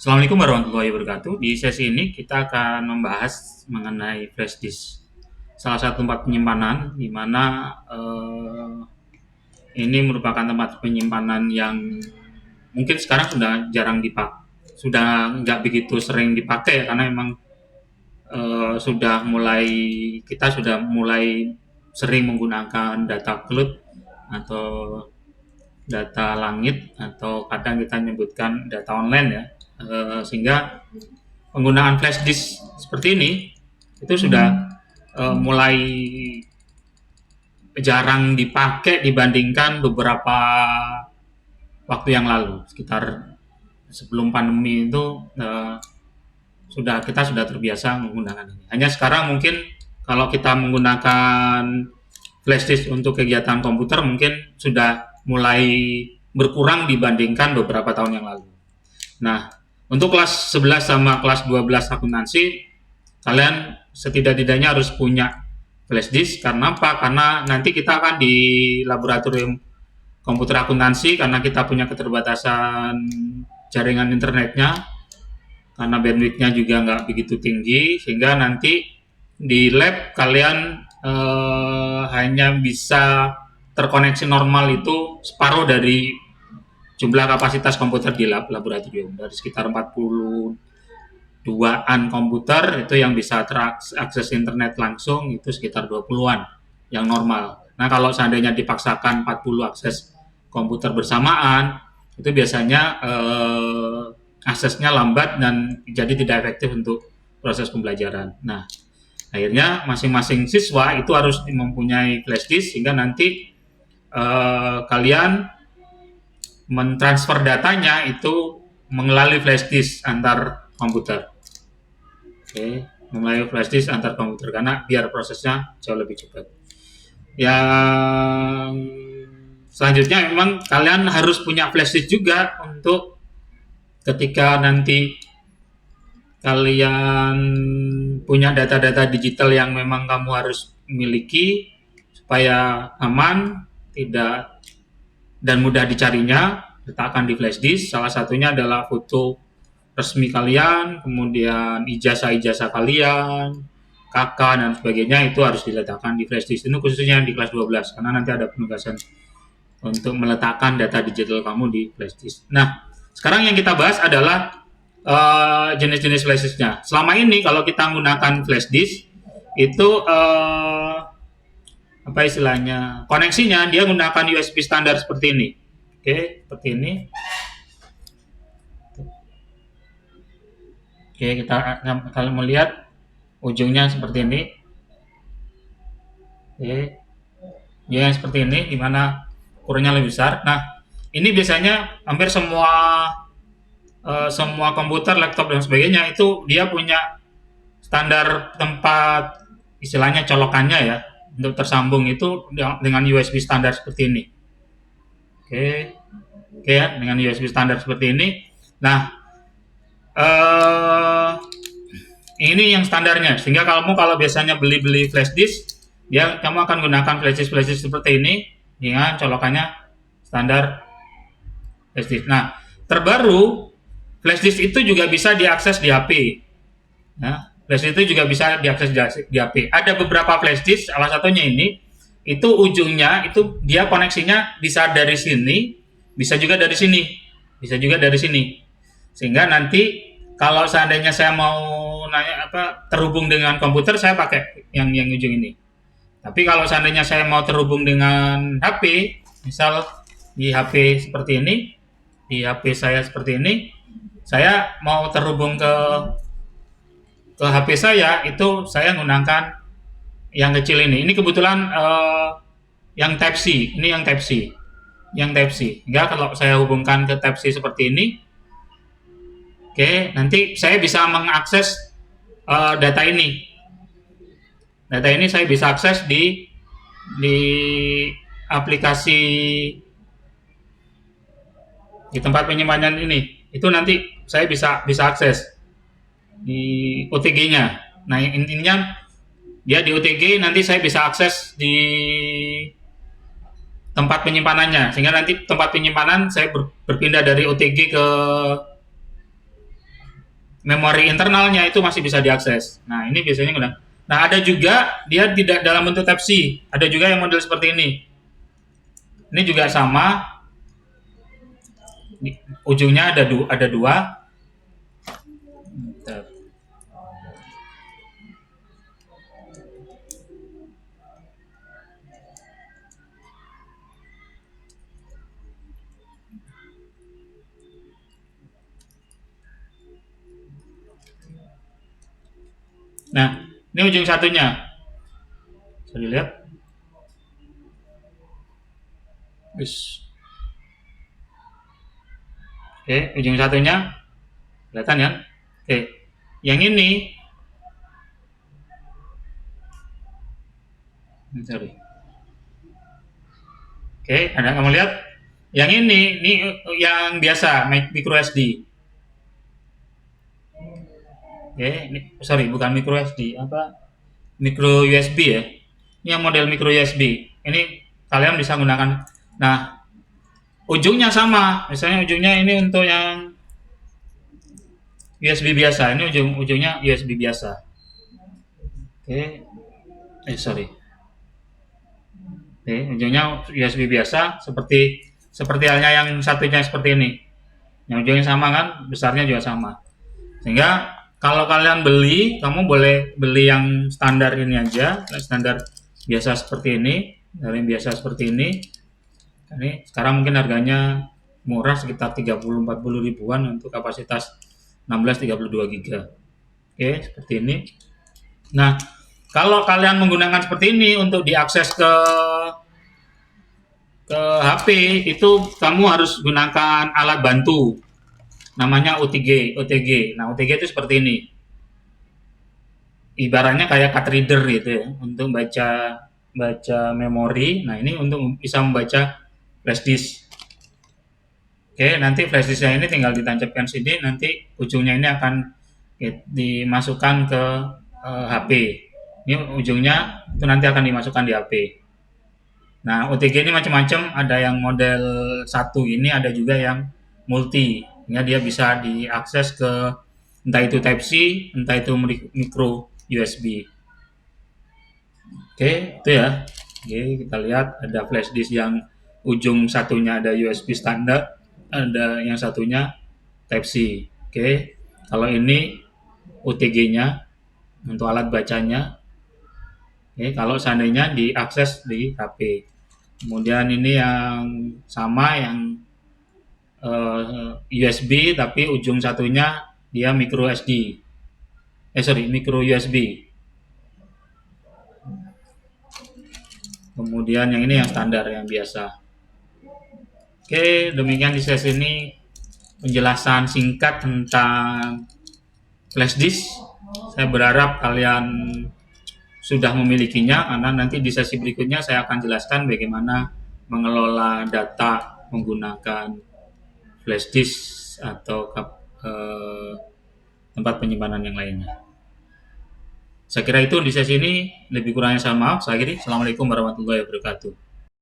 Assalamualaikum warahmatullahi wabarakatuh. Di sesi ini kita akan membahas mengenai flash disk. Salah satu tempat penyimpanan di mana ini merupakan tempat penyimpanan yang mungkin sekarang sudah jarang dipakai, sudah nggak begitu sering dipakai ya, karena memang kita sudah mulai sering menggunakan data cloud atau data langit atau kadang kita menyebutkan data online ya. Sehingga penggunaan flash disk seperti ini itu sudah mulai jarang dipakai dibandingkan beberapa waktu yang lalu, sekitar sebelum pandemi itu kita sudah terbiasa menggunakan ini. Hanya sekarang mungkin kalau kita menggunakan flash disk untuk kegiatan komputer mungkin sudah mulai berkurang dibandingkan beberapa tahun yang lalu. Nah, untuk kelas 11 sama kelas 12 akuntansi, kalian setidak-tidaknya harus punya flash disk. Karena apa? Karena nanti kita akan di laboratorium komputer akuntansi, karena kita punya keterbatasan jaringan internetnya, karena bandwidth-nya juga nggak begitu tinggi, sehingga nanti di lab kalian hanya bisa terkoneksi normal itu separuh dari jumlah kapasitas komputer di laboratorium. Dari sekitar 42-an komputer itu yang bisa terakses internet langsung, itu sekitar 20-an yang normal. Nah, kalau seandainya dipaksakan 40 akses komputer bersamaan, itu biasanya aksesnya lambat dan jadi tidak efektif untuk proses pembelajaran. Nah, akhirnya masing-masing siswa itu harus mempunyai flash disk, sehingga nanti kalian mentransfer datanya itu melalui flash disk antar komputer. Oke, melalui flash disk antar komputer, karena biar prosesnya jauh lebih cepat. Yang selanjutnya memang kalian harus punya flash disk juga untuk ketika nanti kalian punya data-data digital yang memang kamu harus miliki supaya aman, tidak dan mudah dicarinya, letakkan di flash disk. Salah satunya adalah foto resmi kalian, kemudian ijazah-ijazah kalian, KK dan sebagainya, itu harus diletakkan di flash disk. Itu khususnya di kelas 12 karena nanti ada penugasan untuk meletakkan data digital kamu di flash disk. Nah, sekarang yang kita bahas adalah jenis-jenis flash disknya. Selama ini kalau kita menggunakan flash disk itu apa istilahnya, koneksinya dia menggunakan USB standar seperti ini. Oke, seperti ini. Oke, kita kalau melihat ujungnya seperti ini. Oke, dia seperti ini, di mana ukurannya lebih besar. Nah, ini biasanya hampir semua komputer, laptop dan sebagainya itu dia punya standar tempat istilahnya colokannya ya, untuk tersambung itu dengan USB standar seperti ini. Oke, ya, dengan USB standar seperti ini. Nah, ini yang standarnya, sehingga kalau biasanya beli flash disk, kamu akan gunakan flash disk seperti ini dengan colokannya standar flash disk. Nah, terbaru flash disk itu juga bisa diakses di HP. Nah, flash disk itu juga bisa diakses di HP. Ada beberapa flash disk, salah satunya ini, itu ujungnya itu dia koneksinya bisa dari sini, bisa juga dari sini, bisa juga dari sini. Sehingga nanti kalau seandainya saya mau terhubung dengan komputer, saya pakai yang ujung ini. Tapi kalau seandainya saya mau terhubung dengan HP, misal di HP seperti ini, di HP saya seperti ini, saya mau terhubung ke HP saya, itu saya menggunakan yang kecil ini. Ini kebetulan yang Type C, ini yang Type C. Yang Type C. Enggak, kalau saya hubungkan ke Type C seperti ini, oke, nanti saya bisa mengakses data ini. Data ini saya bisa akses di aplikasi di tempat penyimpanan ini. Itu nanti saya bisa akses di OTG-nya. Nah, intinya dia di OTG, nanti saya bisa akses di tempat penyimpanannya, sehingga nanti tempat penyimpanan saya berpindah dari OTG ke memori internalnya itu masih bisa diakses. Nah, ini biasanya gunakan. Nah, ada juga dia tidak dalam bentuk Type C. Ada juga yang model seperti ini. Ini juga sama. Ujungnya ada dua. Nah, ini ujung satunya. Bisa dilihat. Oke, ujung satunya kelihatan kan? Oke, yang ini, sorry. Oke, ada kamu lihat? Yang ini yang biasa micro SD. Oke, ini, sorry, bukan micro SD, apa? Micro USB ya. Ini yang model micro USB. Ini kalian bisa gunakan. Nah, ujungnya sama. Misalnya ujungnya ini untuk yang USB biasa. Ini ujungnya USB biasa. Oke. Sorry. Oke, ujungnya USB biasa seperti halnya yang satunya seperti ini. Yang ujungnya sama kan, besarnya juga sama. Sehingga kalau kalian beli, kamu boleh beli yang standar ini aja, standar biasa seperti ini, dari yang biasa seperti ini. Ini sekarang mungkin harganya murah sekitar 30-40 ribuan untuk kapasitas 16-32 GB. Oke, seperti ini. Nah, kalau kalian menggunakan seperti ini untuk diakses ke HP, itu kamu harus gunakan alat bantu namanya OTG. Nah, OTG itu seperti ini. Ibaratnya kayak card reader gitu ya, untuk baca memori. Nah, ini untuk bisa membaca flash disk. Oke, nanti flash disknya ini tinggal ditancapkan sini, nanti ujungnya ini akan dimasukkan ke HP. Ini ujungnya itu nanti akan dimasukkan di HP. Nah, OTG ini macam-macam, ada yang model satu ini, ada juga yang multi. Ya, dia bisa diakses ke entah itu Type C, entah itu micro USB. Oke, itu ya. Oke, kita lihat ada flash disk yang ujung satunya ada USB standar, ada yang satunya Type C. Oke, kalau ini OTG-nya untuk alat bacanya. Oke, kalau seandainya diakses di HP. Kemudian ini yang sama yang USB tapi ujung satunya dia micro SD. Micro USB. Kemudian yang ini yang standar, yang biasa. Oke, demikian di sesi ini penjelasan singkat tentang flash disk. Saya berharap kalian sudah memilikinya, karena nanti di sesi berikutnya saya akan jelaskan bagaimana mengelola data menggunakan flash disk atau tempat penyimpanan yang lainnya. Saya kira itu di sesi ini, lebih kurangnya saya maaf. Saya akhiri. Assalamualaikum warahmatullahi wabarakatuh.